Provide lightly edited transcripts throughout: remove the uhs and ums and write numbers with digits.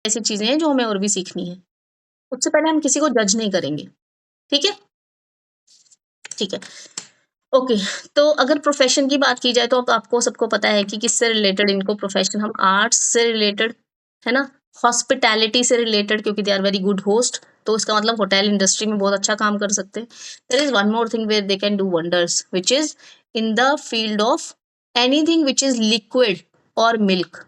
ऐसी चीजें हैं जो हमें और भी सीखनी है। उससे पहले हम किसी को जज नहीं करेंगे। ठीक है? ठीक है। ओके। तो अगर प्रोफेशन की बात की जाए तो अब आपको सबको पता है कि किससे रिलेटेड इनको प्रोफेशन, हम आर्ट्स से रिलेटेड, है ना, हॉस्पिटैलिटी से रिलेटेड, क्योंकि they are very good host, तो इसका मतलब होटल इंडस्ट्री में बहुत अच्छा काम कर सकते हैं। There is one more thing where they can do wonders, which is in the field of anything which is liquid और मिल्क।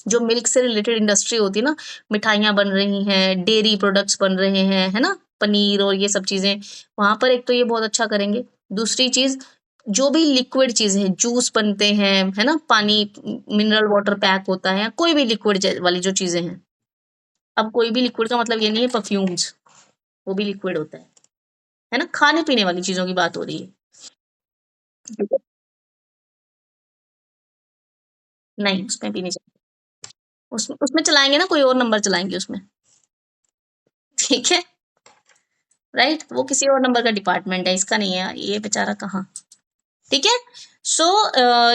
जो मिल्क से रिलेटेड इंडस्ट्री होती है ना, मिठाइयाँ बन रही हैं, डेयरी प्रोडक्ट्स बन रहे हैं, है ना? पनीर और ये सब चीज़ें, वहाँ पर एक तो ये बहुत अच्छा करेंगे। दूसरी चीज़, जो भी लिक्विड चीज़ें हैं, जूस बनते हैं, है ना? पानी, मिनरल वाटर पैक होता है, कोई भी लिक्विड वाली जो चीज़ें हैं। अब कोई भी लिक्विड का मतलब ये नहीं है परफ्यूम्स, वो भी लिक्विड होता है ना? खाने-पीने वाली चीज़ों की बात हो रही है। ठीक है? नहीं, उसमें भी नहीं उसमें उसमें चलाएँगे ना, कोई और नंबर चलाएँगे उसमें। ठीक है? राइट? वो किसी और नंबर का डिपार्टमेंट है, इसका नहीं है, ये बेचारा कहाँ। ठीक है? सो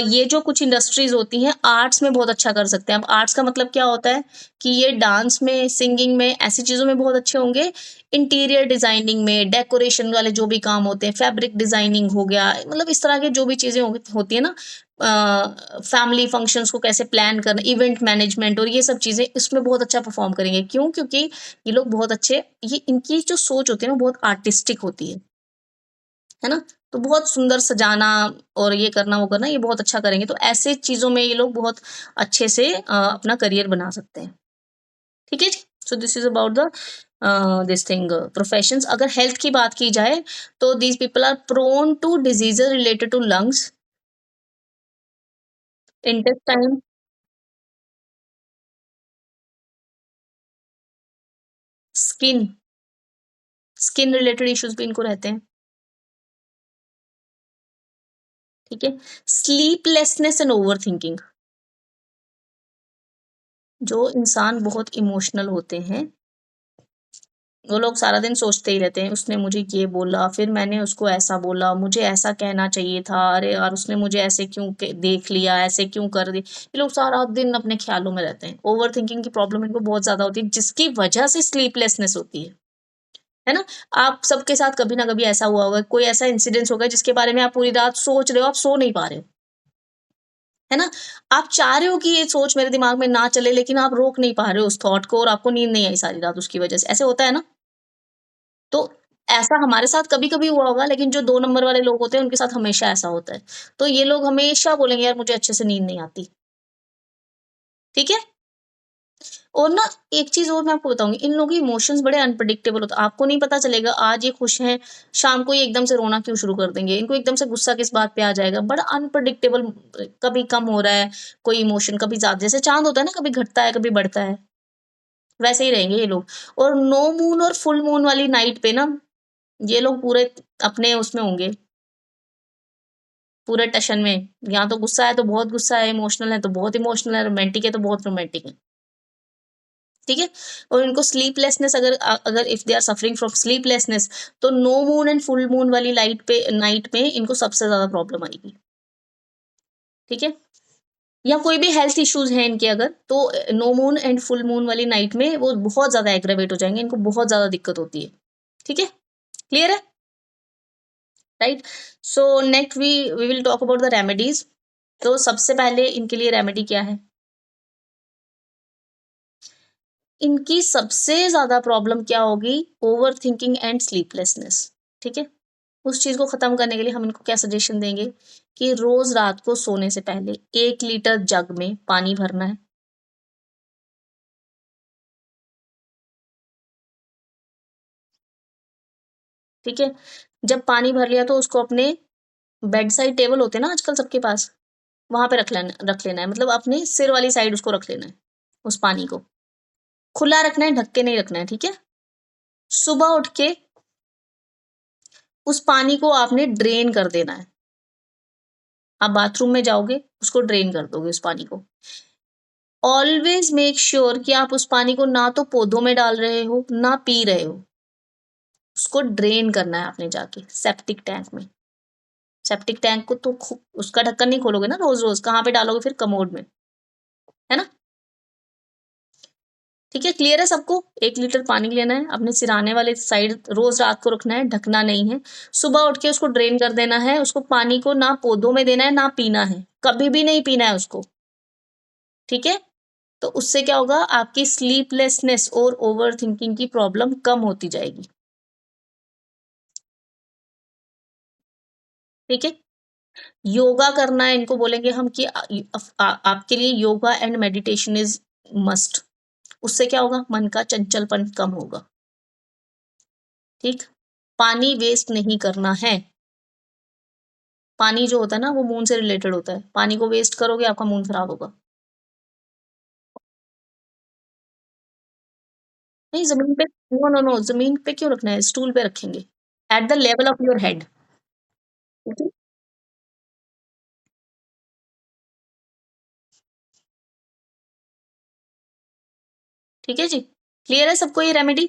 ये जो कुछ इंडस्ट्रीज़ होती हैं, आर्ट्स में बहुत अच्छा कर सकते हैं। अब आर्ट्स का मतलब क्या होता है कि ये डांस में, सिंगिंग में, ऐसी चीज़ों में बहुत अच्छे होंगे। इंटीरियर डिज़ाइनिंग में, डेकोरेशन वाले जो भी काम होते हैं, फैब्रिक डिज़ाइनिंग हो गया, मतलब इस तरह की जो भी चीज़ें होती है ना, फैमिली फंक्शंस को कैसे प्लान करना, इवेंट मैनेजमेंट और ये सब चीज़ें, इसमें बहुत अच्छा परफ़ॉर्म करेंगे। क्यों? क्योंकि ये लोग बहुत अच्छे, ये इनकी जो सोच होती है ना, बहुत आर्टिस्टिक होती है ना? तो बहुत सुंदर सजाना और ये करना, वो करना, ये बहुत अच्छा करेंगे। तो ऐसे चीज़ों में ये लोग बहुत अच्छे से अपना करियर बना सकते हैं। ठीक है जी? So this is about the this thing professions. अगर हेल्थ की बात की जाए, तो these people are prone to diseases related to lungs, intestine, skin, skin related issues भी इनको रहते हैं। ठीक है? स्लीपलेसनेस एंड ओवरथिंकिंग, जो इंसान बहुत इमोशनल होते हैं, वो लोग सारा दिन सोचते ही रहते हैं, उसने मुझे ये बोला, फिर मैंने उसको ऐसा बोला, मुझे ऐसा कहना चाहिए था, अरे यार उसने मुझे ऐसे क्यों देख लिया, ऐसे क्यों कर दी। ये लोग सारा दिन अपने ख्यालों में रहते हैं। ओवर थिंकिंग की प्रॉब्लम इनको बहुत ज्यादा होती है, जिसकी वजह से स्लीपलेसनेस होती है ना? आप सबके साथ कभी ना कभी ऐसा हुआ होगा, कोई ऐसा इंसिडेंस होगा जिसके बारे में आप पूरी रात सोच रहे हो, आप सो नहीं पा रहे हो, है ना? आप चाह रहे हो कि ये सोच मेरे दिमाग में ना चले, लेकिन आप रोक नहीं पा रहे हो उस थॉट को, और आपको नींद नहीं आई सारी रात उसकी वजह से, ऐसे होता है ना? तो ऐसा हमारे साथ कभी-कभी हुआ होगा, लेकिन जो 2 नंबर वाले लोग होते हैं, उनके साथ हमेशा ऐसा होता है। तो ये लोग हमेशा बोलेंगे, यार मुझे अच्छे से नींद नहीं आती, ठीक है? और ना, एक चीज़ और मैं आपको बताऊँगी, इन लोगों के इमोशंस बड़े अनप्रेडिक्टेबल होते हैं। आपको नहीं पता चलेगा आज ये खुश हैं, शाम को ये एकदम से रोना क्यों शुरू कर देंगे। इनको एकदम से गुस्सा किस बात पे आ जाएगा, बड़ा अनप्रेडिक्टेबल, कभी कम हो रहा है कोई इमोशन, कभी ज़्यादा, जैसे चाँद होता है ना, कभी घटता है, कभी बढ़ता है, वैसे ही रहेंगे ये लोग। और नो मून और फुल मून वाली नाइट पे ना, ये लोग पूरे अपने उसमें होंगे, पूरे टशन में। यहाँ तो गुस्सा है तो बहुत गुस्सा है, इमोशनल है तो बहुत इमोशनल है, रोमांटिक है तो बहुत रोमांटिक है। ठीक है? और इनको स्लीपलेसनेस, अगर if they are suffering from sleeplessness, तो no moon and full moon वाली लाइट पे नाइट में इनको सबसे ज़्यादा प्रॉब्लम आएगी। ठीक है? या कोई भी हेल्थ इश्यूज़ हैं इनके अगर, तो no moon and full moon वाली नाइट में वो बहुत ज़्यादा एग्रावेट हो जाएँगे, इनको बहुत ज़्यादा दिक्कत होती है। ठीक है? क्लियर है? Right? So next we will talk about the remedies. तो सबसे पहले इनके लिए रेमेडी क्या है? इनकी सबसे ज़्यादा प्रॉब्लम क्या होगी? ओवरथिंकिंग एंड स्लीपलेसनेस, ठीक है? उस चीज़ को ख़त्म करने के लिए हम इनको क्या सजेशन देंगे कि रोज़ रात को सोने से पहले 1 लीटर जग में पानी भरना है, ठीक है? जब पानी भर लिया तो उसको अपने बेड साइड टेबल होते हैं ना आजकल सबके पास, वहाँ पे रख लेना है, मतलब अपने सिर वाली साइड उसको रख लेना है, उस पानी को। खुला रखना है, ढक के नहीं रखना है, ठीक है? सुबह उठ के उस पानी को आपने ड्रेन कर देना है। आप बाथरूम में जाओगे, उसको ड्रेन कर दोगे उस पानी को। ऑलवेज़ मेक श्योर कि आप उस पानी को ना तो पौधों में डाल रहे हो, ना पी रहे हो। उसको ड्रेन करना है आपने जाके सेप्टिक टैंक में। सेप्टिक टैंक को तो उसका ढक्कन नहीं खोलोगे ना रोज़-रोज़, कहाँ पे डालोगे फिर? कमोड में, है ना? ठीक है, क्लियर है सबको? 1 लीटर पानी लेना है, अपने सिरहाने वाले साइड रोज़ रात को रखना है, ढकना नहीं है। सुबह उठ के उसको ड्रेन कर देना है, उसको पानी को ना पौधों में देना है, ना पीना है, कभी भी नहीं पीना है उसको, ठीक है? तो उससे क्या होगा, आपकी स्लीपलेसनेस और ओवरथिंकिंग की प्रॉब्लम कम होती जाएगी, ठीक है? योगा करना है, इनको बोलेंगे हम कि आपके लिए yoga and meditation is must. उससे क्या होगा, मन का चंचलपन कम होगा, ठीक? पानी वेस्ट नहीं करना है। पानी जो होता है ना, वो मून से रिलेटेड होता है। पानी को वेस्ट करोगे, आपका मून खराब होगा। नहीं, ज़मीन पे नो, नो, नो, ज़मीन पे क्यों रखना है? स्टूल पे रखेंगे। At the level of your head, ठीक है? ठीक है जी? क्लियर है सबको ये रेमेडी?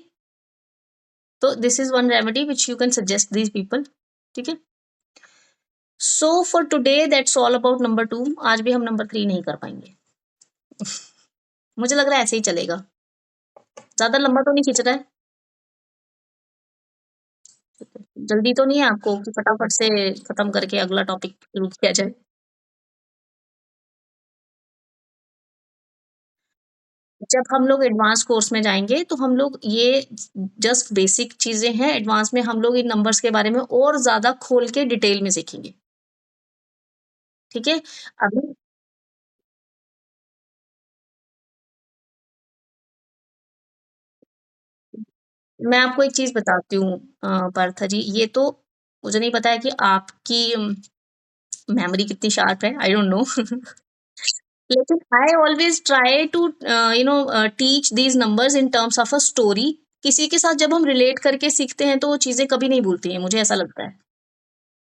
तो this is one remedy which you can suggest these people, ठीक है? So for today that's all about number 2। आज भी हम नंबर 3 नहीं कर पाएँगे। मुझे लग रहा है ऐसे ही चलेगा। ज़्यादा लंबा तो नहीं खींच रहा है? जल्दी तो नहीं है आपको कि फटाफट से खत्म करके अगला टॉपिक शुरू किया जाए? जब हम लोग एडवांस कोर्स में जाएँगे, तो हम लोग ये जस्ट बेसिक चीज़ें हैं, एडवांस में हम लोग इन नंबर्स के बारे में और ज़्यादा खोल के डिटेल में सीखेंगे, ठीक है? अभी मैं आपको एक चीज़ बताती हूँ पार्था जी, ये तो मुझे नहीं पता है कि आपकी मेमोरी कितनी शार्प है, आई डोंट नो। लेकिन I always try to teach these numbers in terms of a story. किसी के साथ जब हम रिलेट करके सीखते हैं, तो वो चीज़ें कभी नहीं भूलती हैं, मुझे ऐसा लगता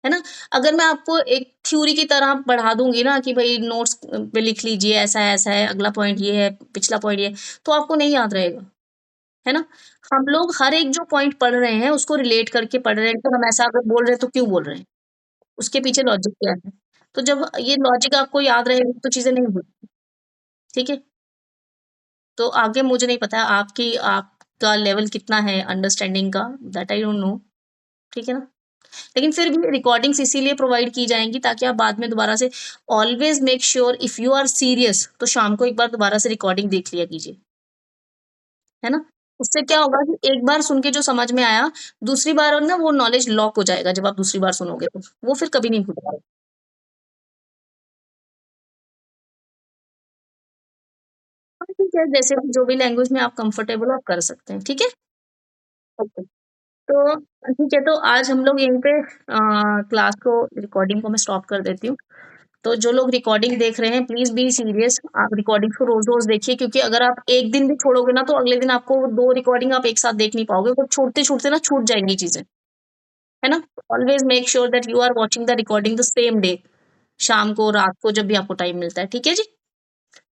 है ना? अगर मैं आपको एक थ्योरी की तरह पढ़ा दूँगी ना कि भई नोट्स पे लिख लीजिए, ऐसा-ऐसा है, अगला पॉइंट ये है, पिछला पॉइंट ये है, तो आपको नहीं याद रहेगा, है ना? हम लोग हर एक जो पॉइंट पढ़ रहे हैं, उसको रिलेट करके पढ़ रहे हैं, तो हम ऐसा अगर बोल रहे हैं, तो क्यों बोल रहे हैं? उसके पीछे लॉजिक क्या है? तो जब ये लॉजिक आपको याद रहेगा, तो चीज़ें नहीं भूलती, ठीक है? तो आगे मुझे नहीं पता आपका लेवल कितना है अंडरस्टैंडिंग का, दैट आई डोंट नो, ठीक है ना? लेकिन फिर भी रिकॉर्डिंग्स इसीलिए प्रोवाइड की जाएँगी ताकि आप बाद में दोबारा से always make sure if you are serious तो शाम को एक बार दोबारा से रिकॉर्डिंग देख लिया कीजिए, है ना? उससे क्या होगा कि एक बार सुन के जो समझ में आया, दूसरी बार ना वो नॉलेज लॉक हो जाएगा जब आप दूसरी बार सुनोगे तो, वो फिर कभी नहीं भूलेगा। हाँ, ठीक है, जैसे भी जो भी लैंग्वेज में आप कंफर्टेबल हो आप कर सकते हैं, ठीक है? ओके। तो ठीक है, तो आज हम लोग यहीं पे क्लास को रिकॉर्डिंग को मैं स्टॉप कर देती हूँ। तो जो लोग रिकॉर्डिंग देख रहे हैं प्लीज़ बी सीरियस, आप रिकॉर्डिंग्स को रोज़-रोज़ देखिए क्योंकि अगर आप 1 दिन भी छोड़ोगे ना तो अगले दिन आपको वो 2 रिकॉर्डिंग आप एक साथ देख नहीं पाओगे, वो छूटते-छूटते ना छूट जाएँगी चीज़ें, है ना? Always make sure that you are watching the recording the same day, शाम को, रात को जब भी आपको टाइम मिलता है, ठीक है जी?